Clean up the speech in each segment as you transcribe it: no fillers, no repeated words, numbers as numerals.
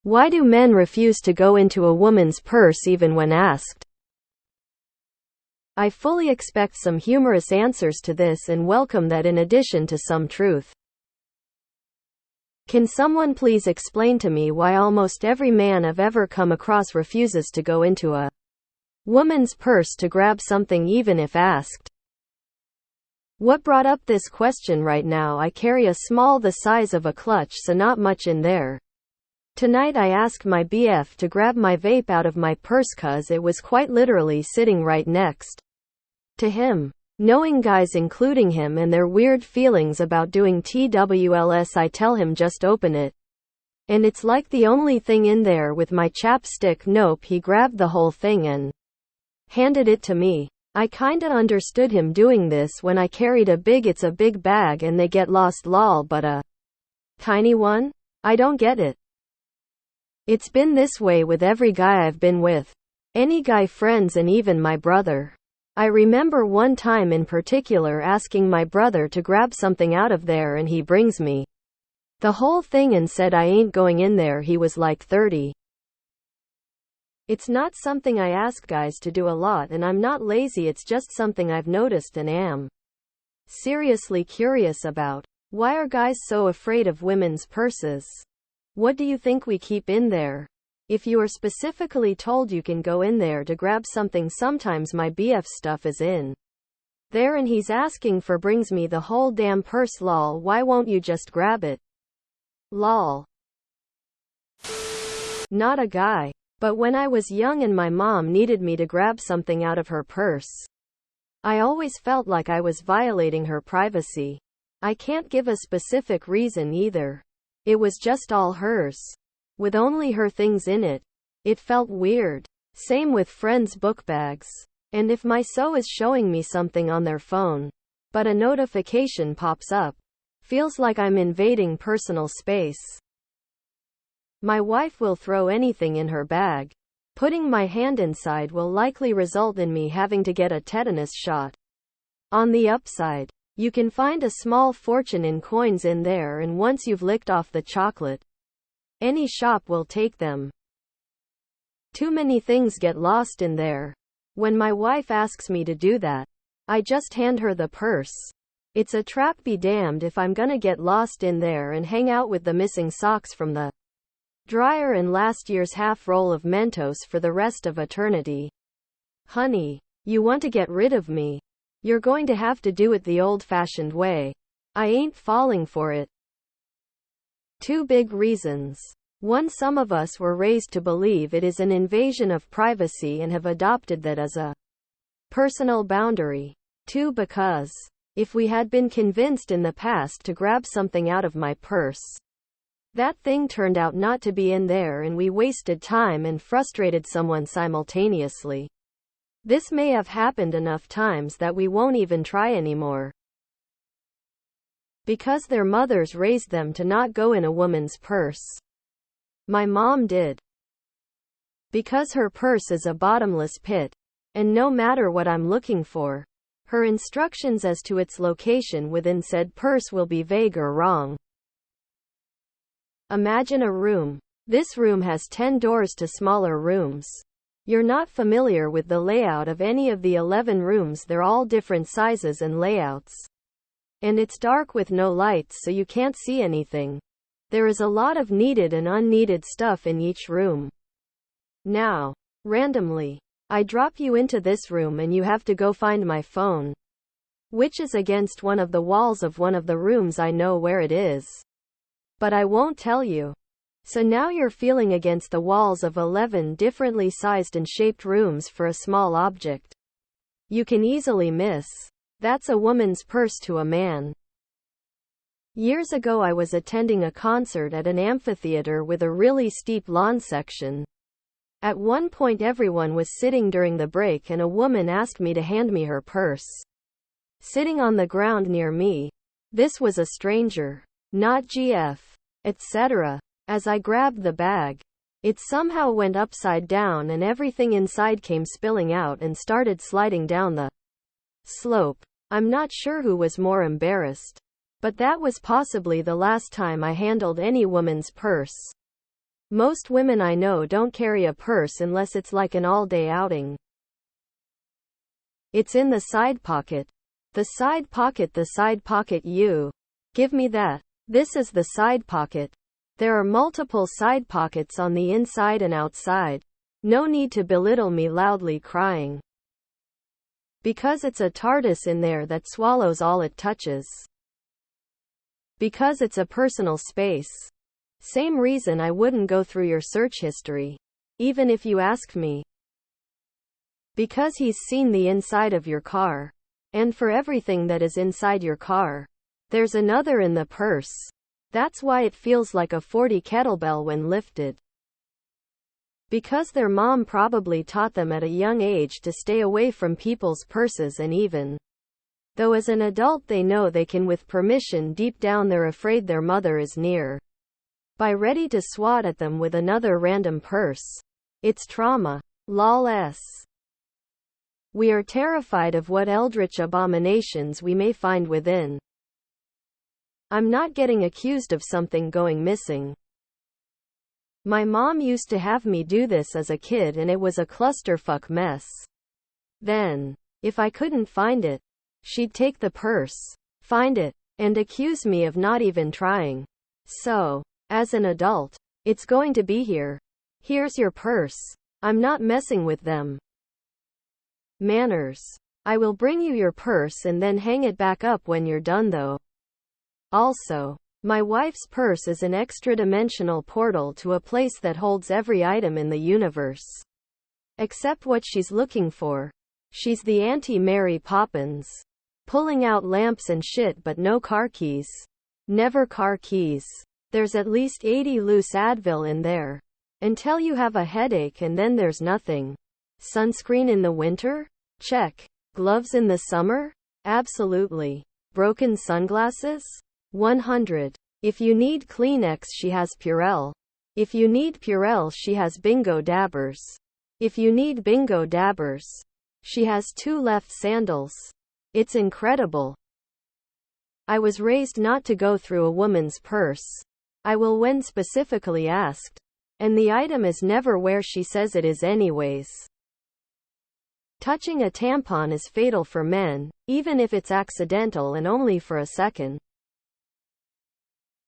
Why do men refuse to go into a woman's purse even when asked? I fully expect some humorous answers to this and welcome that in addition to some truth. Can someone please explain to me why almost every man I've ever come across refuses to go into a woman's purse to grab something even if asked? What brought up this question? Right now I carry a small the size of a clutch, so not much in there. Tonight I asked my BF to grab my vape out of my purse cause it was quite literally sitting right next to him. Knowing guys including him and their weird feelings about doing TWLS, I tell him just open it. And it's like the only thing in there with my chapstick. Nope, he grabbed the whole thing and handed it to me. I kinda understood him doing this when I carried it's a big bag and they get lost lol, but a tiny one? I don't get it. It's been this way with every guy I've been with. Any guy friends and even my brother. I remember one time in particular asking my brother to grab something out of there and he brings me the whole thing and said I ain't going in there. He was like 30. It's not something I ask guys to do a lot and I'm not lazy, it's just something I've noticed and am seriously curious about. Why are guys so afraid of women's purses? What do you think we keep in there? If you are specifically told you can go in there to grab something, sometimes my BF stuff is in there and he's asking for brings me the whole damn purse lol. Why won't you just grab it? Lol. Not a guy. But when I was young and my mom needed me to grab something out of her purse, I always felt like I was violating her privacy. I can't give a specific reason either. It was just all hers, with only her things in it. It felt weird. Same with friends' book bags. And if my so is showing me something on their phone, but a notification pops up, feels like I'm invading personal space. My wife will throw anything in her bag. Putting my hand inside will likely result in me having to get a tetanus shot. On the upside, you can find a small fortune in coins in there, and once you've licked off the chocolate, any shop will take them. Too many things get lost in there. When my wife asks me to do that, I just hand her the purse. It's a trap, be damned if I'm gonna get lost in there and hang out with the missing socks from the dryer and last year's half roll of Mentos for the rest of eternity. Honey, you want to get rid of me? You're going to have to do it the old-fashioned way. I ain't falling for it. 2 big reasons. 1, some of us were raised to believe it is an invasion of privacy and have adopted that as a personal boundary. 2, because if we had been convinced in the past to grab something out of my purse, that thing turned out not to be in there and we wasted time and frustrated someone simultaneously. This may have happened enough times that we won't even try anymore. Because their mothers raised them to not go in a woman's purse. My mom did. Because her purse is a bottomless pit, and no matter what I'm looking for, her instructions as to its location within said purse will be vague or wrong. Imagine a room. This room has 10 doors to smaller rooms. You're not familiar with the layout of any of the 11 rooms. They're all different sizes and layouts. And it's dark with no lights, so you can't see anything. There is a lot of needed and unneeded stuff in each room. Now, randomly, I drop you into this room and you have to go find my phone, which is against one of the walls of one of the rooms. I know where it is, but I won't tell you. So now you're feeling against the walls of 11 differently sized and shaped rooms for a small object you can easily miss. That's a woman's purse to a man. Years ago I was attending a concert at an amphitheater with a really steep lawn section. At one point everyone was sitting during the break and a woman asked me to hand me her purse. Sitting on the ground near me. This was a stranger. Not GF. Etc. As I grabbed the bag, it somehow went upside down and everything inside came spilling out and started sliding down the slope. I'm not sure who was more embarrassed, but that was possibly the last time I handled any woman's purse. Most women I know don't carry a purse unless it's like an all-day outing. It's in the side pocket. The side pocket, the side pocket, you. Give me that. This is the side pocket. There are multiple side pockets on the inside and outside. No need to belittle me loudly crying. Because it's a TARDIS in there that swallows all it touches. Because it's a personal space. Same reason I wouldn't go through your search history. Even if you ask me. Because he's seen the inside of your car. And for everything that is inside your car, there's another in the purse. That's why it feels like a 40 kettlebell when lifted. Because their mom probably taught them at a young age to stay away from people's purses, and even though as an adult they know they can with permission, deep down they're afraid their mother is near, by ready to swat at them with another random purse. It's trauma. Lol. We are terrified of what eldritch abominations we may find within. I'm not getting accused of something going missing. My mom used to have me do this as a kid and it was a clusterfuck mess. Then, if I couldn't find it, she'd take the purse, find it, and accuse me of not even trying. So, as an adult, it's going to be here. Here's your purse. I'm not messing with them. Manners. I will bring you your purse and then hang it back up when you're done though. Also, my wife's purse is an extra-dimensional portal to a place that holds every item in the universe. Except what she's looking for. She's the anti-Mary Poppins. Pulling out lamps and shit but no car keys. Never car keys. There's at least 80 loose Advil in there. Until you have a headache and then there's nothing. Sunscreen in the winter? Check. Gloves in the summer? Absolutely. Broken sunglasses? 100. If you need Kleenex, she has Purell. If you need Purell, she has Bingo Dabbers. If you need Bingo Dabbers, she has 2 left sandals. It's incredible. I was raised not to go through a woman's purse. I will when specifically asked. And the item is never where she says it is anyways. Touching a tampon is fatal for men, even if it's accidental and only for a second.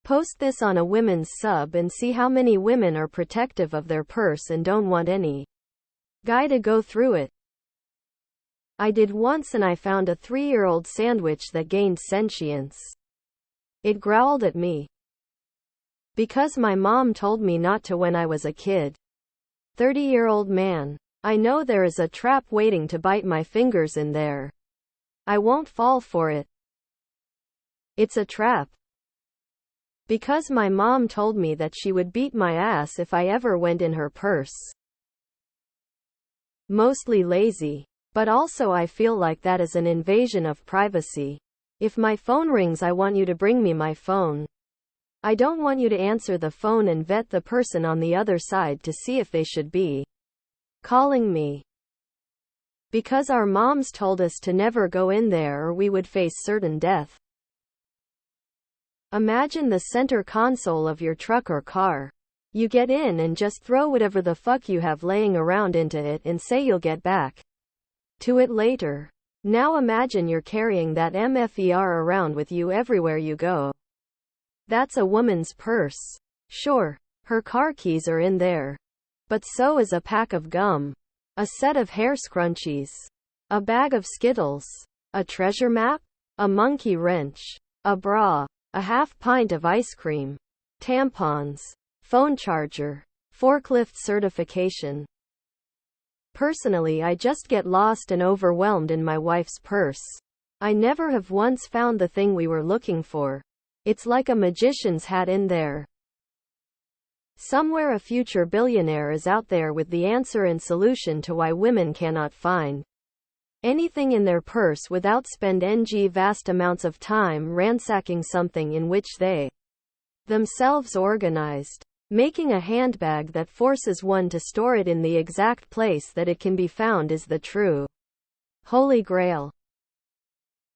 Post this on a women's sub and see how many women are protective of their purse and don't want any guy to go through it. I did once and I found a 3-year-old sandwich that gained sentience. It growled at me. Because my mom told me not to when I was a kid. 30-year-old man. I know there is a trap waiting to bite my fingers in there. I won't fall for it. It's a trap. Because my mom told me that she would beat my ass if I ever went in her purse. Mostly lazy. But also I feel like that is an invasion of privacy. If my phone rings, I want you to bring me my phone. I don't want you to answer the phone and vet the person on the other side to see if they should be calling me. Because our moms told us to never go in there or we would face certain death. Imagine the center console of your truck or car. You get in and just throw whatever the fuck you have laying around into it and say you'll get back to it later. Now imagine you're carrying that MFER around with you everywhere you go. That's a woman's purse. Sure, her car keys are in there. But so is a pack of gum. A set of hair scrunchies. A bag of Skittles. A treasure map. A monkey wrench. A bra. A half pint of ice cream. Tampons. Phone charger. Forklift certification. Personally, I just get lost and overwhelmed in my wife's purse. I never have once found the thing we were looking for. It's like a magician's hat in there. Somewhere a future billionaire is out there with the answer and solution to why women cannot find anything in their purse without spend vast amounts of time ransacking something in which they themselves organized. Making a handbag that forces one to store it in the exact place that it can be found is the true Holy Grail.